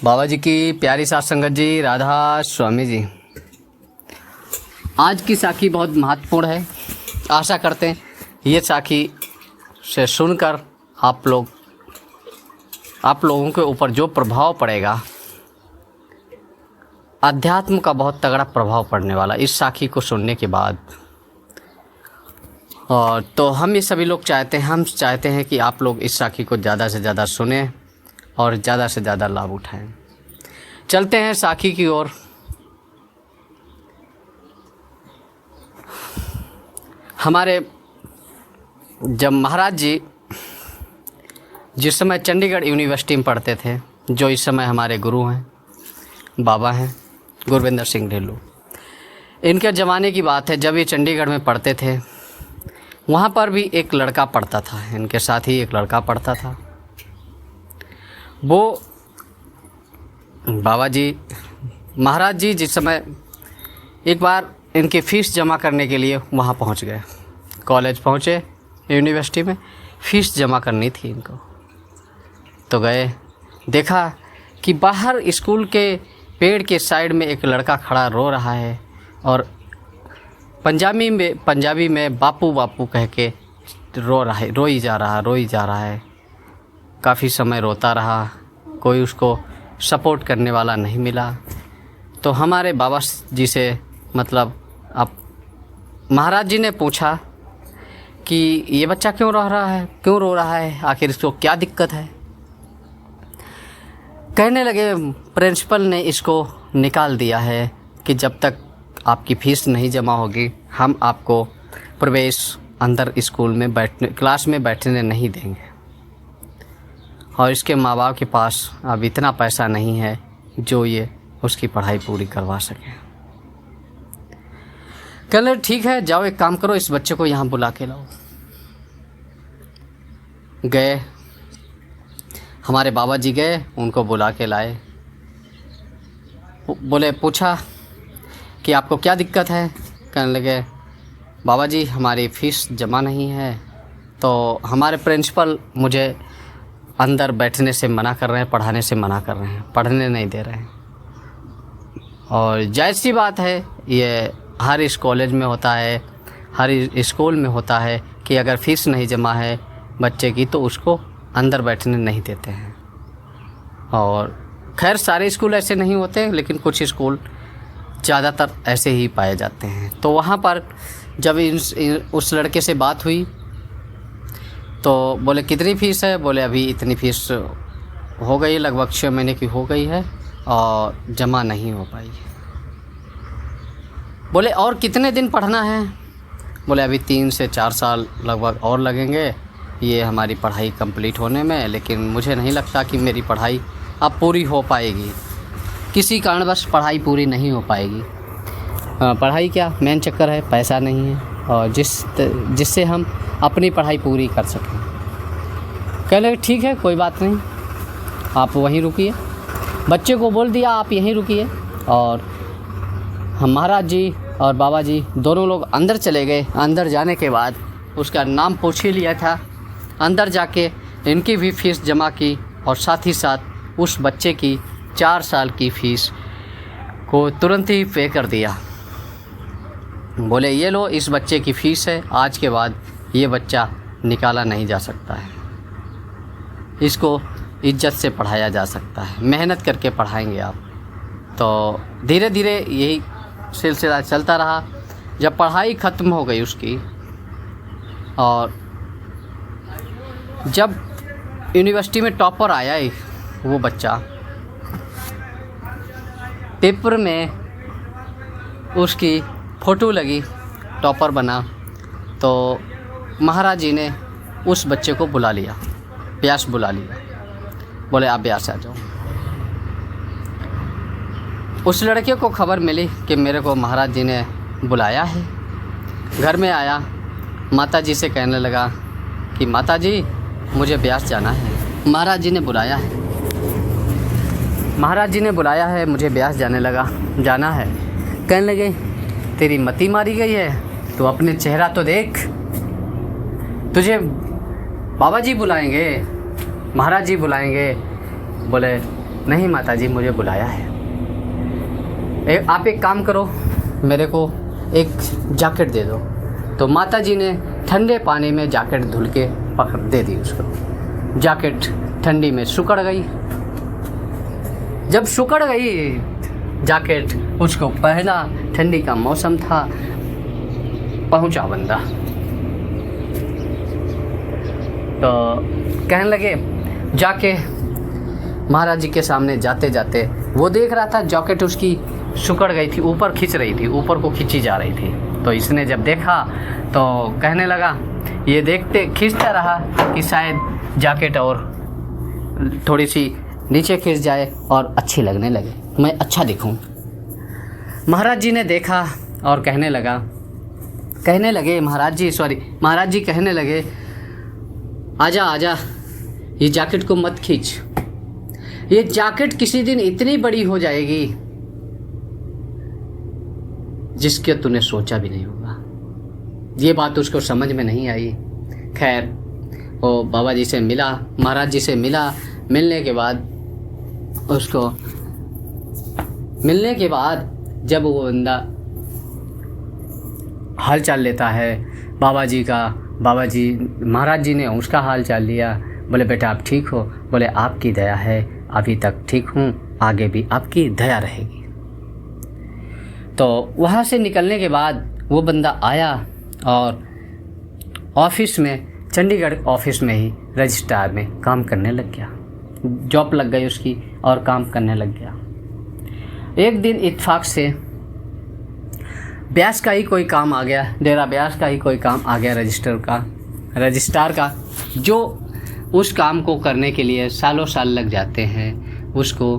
बाबा जी की प्यारी साथ संगत जी, राधा स्वामी जी। आज की साखी बहुत महत्वपूर्ण है। आशा करते हैं ये साखी से सुनकर आप लोगों के ऊपर जो प्रभाव पड़ेगा, अध्यात्म का बहुत तगड़ा प्रभाव पड़ने वाला इस साखी को सुनने के बाद। और तो हम ये सभी लोग चाहते हैं कि आप लोग इस साखी को ज़्यादा से ज़्यादा सुने और ज़्यादा से ज़्यादा लाभ उठाएं। चलते हैं साखी की ओर। हमारे जब महाराज जी जिस समय चंडीगढ़ यूनिवर्सिटी में पढ़ते थे, जो इस समय हमारे गुरु हैं, बाबा हैं गुरविंदर सिंह ढिल्लों, इनके ज़माने की बात है। जब ये चंडीगढ़ में पढ़ते थे, वहाँ पर भी एक लड़का पढ़ता था, इनके साथ ही एक लड़का पढ़ता था। वो बाबा जी महाराज जी जिस समय एक बार इनकी फ़ीस जमा करने के लिए वहाँ पहुँच गए, कॉलेज पहुँचे, यूनिवर्सिटी में फ़ीस जमा करनी थी इनको। तो गए, देखा कि बाहर स्कूल के पेड़ के साइड में एक लड़का खड़ा रो रहा है और पंजाबी में बापू बापू कह के रोई जा रहा है। काफ़ी समय रोता रहा, कोई उसको सपोर्ट करने वाला नहीं मिला। तो हमारे बाबा जी से अब महाराज जी ने पूछा कि ये बच्चा क्यों रो रहा है, आखिर इसको क्या दिक्कत है। कहने लगे प्रिंसिपल ने इसको निकाल दिया है कि जब तक आपकी फ़ीस नहीं जमा होगी हम आपको प्रवेश अंदर स्कूल में क्लास में बैठने नहीं देंगे। और इसके माँ बाप के पास अब इतना पैसा नहीं है जो ये उसकी पढ़ाई पूरी करवा सके। कहने ठीक है, जाओ एक काम करो, इस बच्चे को यहाँ बुला के लाओ। गए, हमारे बाबा जी गए, उनको बुला के लाए। बोले, पूछा कि आपको क्या दिक्कत है। कहने लगे बाबा जी हमारी फ़ीस जमा नहीं है, तो हमारे प्रिंसिपल मुझे अंदर बैठने से मना कर रहे हैं, पढ़ाने से मना कर रहे हैं, पढ़ने नहीं दे रहे हैं। और जायज़ सी बात है, ये हर इस कॉलेज में होता है, हर स्कूल में होता है कि अगर फ़ीस नहीं जमा है बच्चे की तो उसको अंदर बैठने नहीं देते हैं। और खैर सारे स्कूल ऐसे नहीं होते, लेकिन कुछ स्कूल ज़्यादातर ऐसे ही पाए जाते हैं। तो वहाँ पर जब उस लड़के से बात हुई तो बोले कितनी फ़ीस है। बोले अभी इतनी फ़ीस हो गई, लगभग 6 महीने की हो गई है और जमा नहीं हो पाई। बोले और कितने दिन पढ़ना है। बोले अभी 3 से 4 साल लगभग और लगेंगे ये हमारी पढ़ाई कंप्लीट होने में, लेकिन मुझे नहीं लगता कि मेरी पढ़ाई अब पूरी हो पाएगी। किसी कारणवश पढ़ाई पूरी नहीं हो पाएगी। पढ़ाई क्या, मेन चक्कर है पैसा नहीं है, और जिससे हम अपनी पढ़ाई पूरी कर सकें। कहने लगे ठीक है, कोई बात नहीं, आप वहीं रुकिए। बच्चे को बोल दिया आप यहीं रुकिए। और हम महाराज जी और बाबा जी दोनों लोग अंदर चले गए। अंदर जाने के बाद उसका नाम पूछ ही लिया था। अंदर जाके इनकी भी फ़ीस जमा की और साथ ही साथ उस बच्चे की 4 साल की फ़ीस को तुरंत ही पे कर दिया। बोले ये लो, इस बच्चे की फ़ीस है, आज के बाद ये बच्चा निकाला नहीं जा सकता है, इसको इज्जत से पढ़ाया जा सकता है, मेहनत करके पढ़ाएंगे आप। तो धीरे धीरे यही सिलसिला चलता रहा। जब पढ़ाई ख़त्म हो गई उसकी, और जब यूनिवर्सिटी में टॉपर आया वो बच्चा, पेपर में उसकी फ़ोटो लगी, टॉपर बना, तो महाराज जी ने उस बच्चे को बुला लिया, ब्यास बुला लिया। बोले आप ब्यास आ जाओ। उस लड़के को खबर मिली कि मेरे को महाराज जी ने बुलाया है। घर में आया, माता जी से कहने लगा कि माता जी मुझे ब्यास जाना है, महाराज जी ने बुलाया है, मुझे ब्यास जाना है। कहने लगे तेरी मती मारी गई है, तो अपने चेहरा तो देख, तुझे बाबा जी बुलाएंगे, महाराज जी बुलाएंगे। बोले नहीं माता जी, मुझे बुलाया है। आप एक काम करो, मेरे को एक जैकेट दे दो। तो माता जी ने ठंडे पानी में जैकेट धुल के पकड़ दे दी उसको। जैकेट ठंडी में सुकड़ गई। जब सुकड़ गई जैकेट, उसको पहना, ठंडी का मौसम था, पहुंचा बंदा। तो कहने लगे, जाके महाराज जी के सामने जाते जाते वो देख रहा था जैकेट उसकी सुकड़ गई थी, ऊपर खींच रही थी, ऊपर को खींची जा रही थी। तो इसने जब देखा तो कहने लगा, ये देखते खींचता रहा कि शायद जैकेट और थोड़ी सी नीचे खींच जाए और अच्छी लगने लगे, मैं अच्छा दिखूं। महाराज जी ने देखा और कहने लगे महाराज जी कहने लगे, आजा आजा, ये जैकेट को मत खींच, ये जैकेट किसी दिन इतनी बड़ी हो जाएगी जिसके तूने सोचा भी नहीं होगा। ये बात उसको समझ में नहीं आई। खैर वो बाबा जी से मिला, महाराज जी से मिला। मिलने के बाद जब वो बंदा हाल चाल लेता है बाबा जी का, महाराज जी ने उसका हाल चाल लिया। बोले, बेटा आप ठीक हो? बोले, आपकी दया है, अभी तक ठीक हूँ, आगे भी आपकी दया रहेगी। तो वहाँ से निकलने के बाद वो बंदा आया और ऑफिस में, चंडीगढ़ ऑफिस में ही रजिस्ट्रार में काम करने लग गया। जॉब लग गई उसकी और काम करने लग गया। एक दिन इत्तेफाक से ब्यास का ही कोई काम आ गया, डेरा ब्यास का ही कोई काम आ गया रजिस्ट्रार का, जो उस काम को करने के लिए सालों साल लग जाते हैं। उसको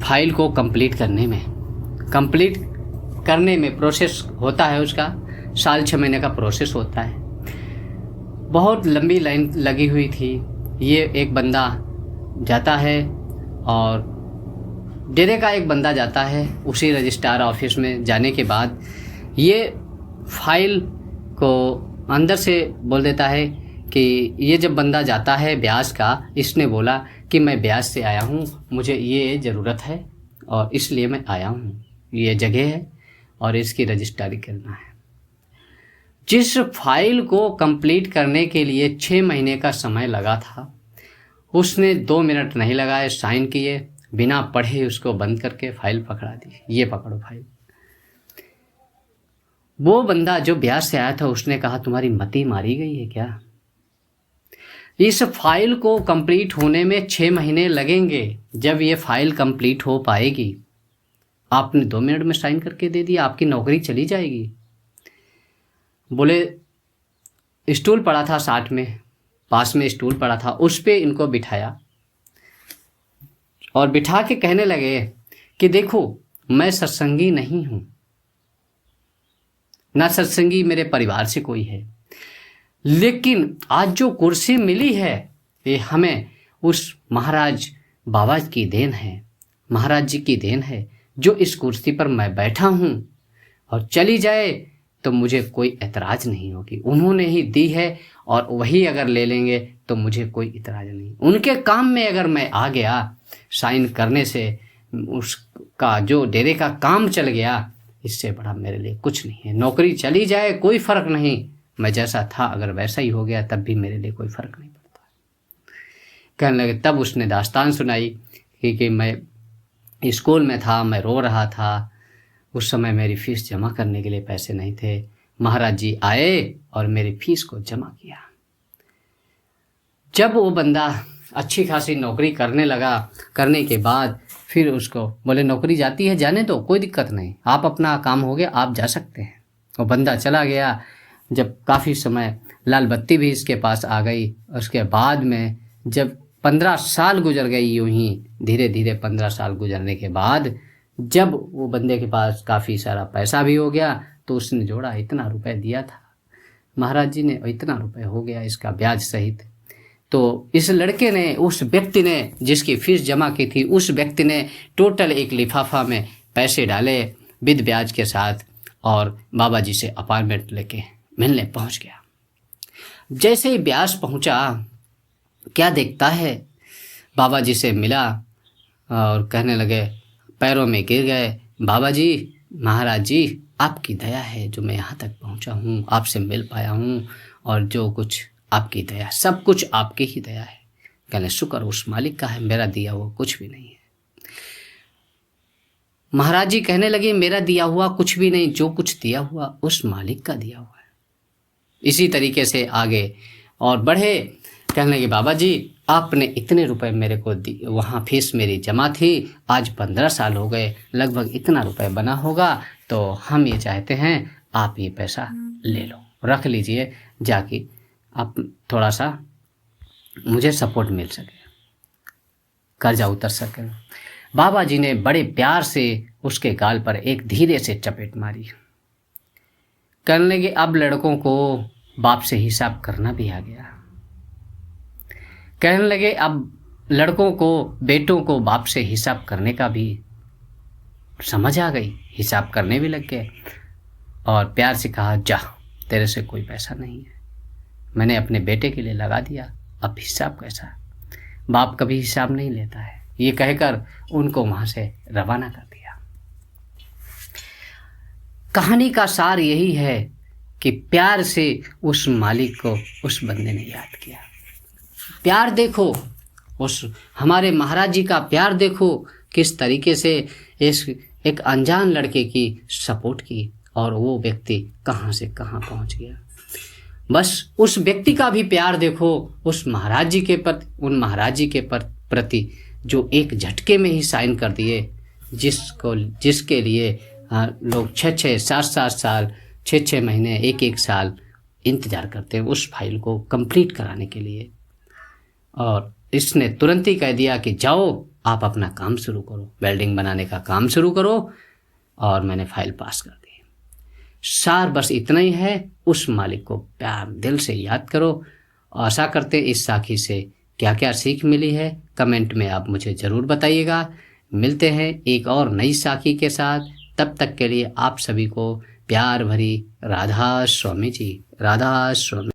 फाइल को कंप्लीट करने में प्रोसेस होता है, उसका 6 महीने का प्रोसेस होता है। बहुत लंबी लाइन लगी हुई थी। ये एक बंदा जाता है और डेरे का एक बंदा जाता है उसी रजिस्ट्रार ऑफिस में। जाने के बाद ये फाइल को अंदर से बोल देता है कि ये जब बंदा जाता है ब्यास का, इसने बोला कि मैं ब्यास से आया हूँ, मुझे ये ज़रूरत है और इसलिए मैं आया हूँ, ये जगह है और इसकी रजिस्ट्री करना है। जिस फाइल को कंप्लीट करने के लिए 6 महीने का समय लगा था, उसने 2 मिनट नहीं लगाए, साइन किए, बिना पढ़े उसको बंद करके फाइल पकड़ा दी। ये पकड़ो फाइल। वो बंदा जो ब्यास से आया था उसने कहा, तुम्हारी मति मारी गई है क्या? इस फाइल को कंप्लीट होने में 6 महीने लगेंगे। जब ये फाइल कंप्लीट हो पाएगी, आपने 2 मिनट में साइन करके दे दिया, आपकी नौकरी चली जाएगी। बोले, स्टूल पड़ा था साथ में, पास में स्टूल पड़ा था, उस पे इनको बिठाया और बिठा के कहने लगे कि देखो, मैं सत्संगी नहीं हूँ, ना सत्संगी मेरे परिवार से कोई है, लेकिन आज जो कुर्सी मिली है ये हमें उस महाराज बाबा की देन है, महाराज जी की देन है। जो इस कुर्सी पर मैं बैठा हूँ और चली जाए तो मुझे कोई एतराज़ नहीं होगी। उन्होंने ही दी है और वही अगर ले लेंगे तो मुझे कोई इतराज़ नहीं। उनके काम में अगर मैं आ गया, साइन करने से उसका जो डेरे का काम चल गया, इससे बड़ा मेरे लिए कुछ नहीं है। नौकरी चली जाए कोई फ़र्क नहीं, मैं जैसा था अगर वैसा ही हो गया तब भी मेरे लिए कोई फ़र्क नहीं पड़ता। कहने लगे, तब उसने दास्तान सुनाई कि मैं स्कूल में था, मैं रो रहा था, उस समय मेरी फ़ीस जमा करने के लिए पैसे नहीं थे, महाराज जी आए और मेरी फ़ीस को जमा किया। जब वो बंदा अच्छी खासी नौकरी करने लगा, करने के बाद फिर उसको बोले, नौकरी जाती है, जाने दो, कोई दिक्कत नहीं, आप अपना काम हो गया, आप जा सकते हैं। वो बंदा चला गया। जब काफ़ी समय लाल बत्ती भी इसके पास आ गई, उसके बाद में जब 15 साल गुजर गई, यूँ ही धीरे धीरे 15 साल गुजरने के बाद जब वो बंदे के पास काफ़ी सारा पैसा भी हो गया, तो उसने जोड़ा, इतना रुपए दिया था महाराज जी ने, इतना रुपए हो गया इसका ब्याज सहित। तो इस लड़के ने, उस व्यक्ति ने जिसकी फ़ीस जमा की थी, उस व्यक्ति ने टोटल एक लिफाफा में पैसे डाले विद ब्याज के साथ और बाबा जी से अपॉइंटमेंट लेके मिलने पहुंच गया। जैसे ही ब्यास पहुंचा, क्या देखता है, बाबा जी से मिला, और कहने लगे, पैरों में गिर गए, बाबा जी, महाराज जी, आपकी दया है जो मैं यहाँ तक पहुँचा हूँ, आपसे मिल पाया हूँ, और जो कुछ आपकी दया, सब कुछ आपकी ही दया है। कहने शुक्र उस मालिक का है, मेरा दिया हुआ कुछ भी नहीं है। महाराज जी कहने लगे, मेरा दिया हुआ कुछ भी नहीं, जो कुछ दिया हुआ उस मालिक का दिया हुआ है। इसी तरीके से आगे और बढ़े। कहने लगे, बाबा जी, आपने इतने रुपए मेरे को दी, वहाँ फीस मेरी जमा थी, आज 15 साल हो गए, लगभग इतना रुपए बना होगा, तो हम ये चाहते हैं आप ये पैसा ले लो, रख लीजिए, जाके आप थोड़ा सा मुझे सपोर्ट मिल सके, कर्जा उतर सके। बाबा जी ने बड़े प्यार से उसके गाल पर एक धीरे से चपेट मारी। कहने लगे, अब लड़कों को बाप से हिसाब करना भी आ गया। कहने लगे, अब लड़कों को, बेटों को बाप से हिसाब करने का भी समझ आ गई, हिसाब करने भी लग गए। और प्यार से कहा, जा, तेरे से कोई पैसा नहीं है, मैंने अपने बेटे के लिए लगा दिया, अब हिसाब कैसा। बाप कभी हिसाब नहीं लेता है। ये कहकर उनको वहाँ से रवाना कर दिया। कहानी का सार यही है कि प्यार से उस मालिक को उस बंदे ने याद किया। प्यार देखो, उस हमारे महाराज जी का प्यार देखो, किस तरीके से इस एक अनजान लड़के की सपोर्ट की, और वो व्यक्ति कहाँ से कहाँ पहुँच गया। बस उस व्यक्ति का भी प्यार देखो, उस महाराज जी के प्रति, उन महाराज जी के प्रति जो एक झटके में ही साइन कर दिए, जिसके लिए लोग 6-6, 7-7 साल, 6-6 महीने, 1-1 साल इंतज़ार करते हैं उस फाइल को कंप्लीट कराने के लिए। और इसने तुरंत ही कह दिया कि जाओ, आप अपना काम शुरू करो, वेल्डिंग बनाने का काम शुरू करो, और मैंने फाइल पास कर दी। सार बस इतना ही है, उस मालिक को प्यार दिल से याद करो। आशा करते इस साखी से क्या क्या सीख मिली है, कमेंट में आप मुझे ज़रूर बताइएगा। मिलते हैं एक और नई साखी के साथ, तब तक के लिए आप सभी को प्यार भरी राधा स्वामी जी, राधा स्वामी।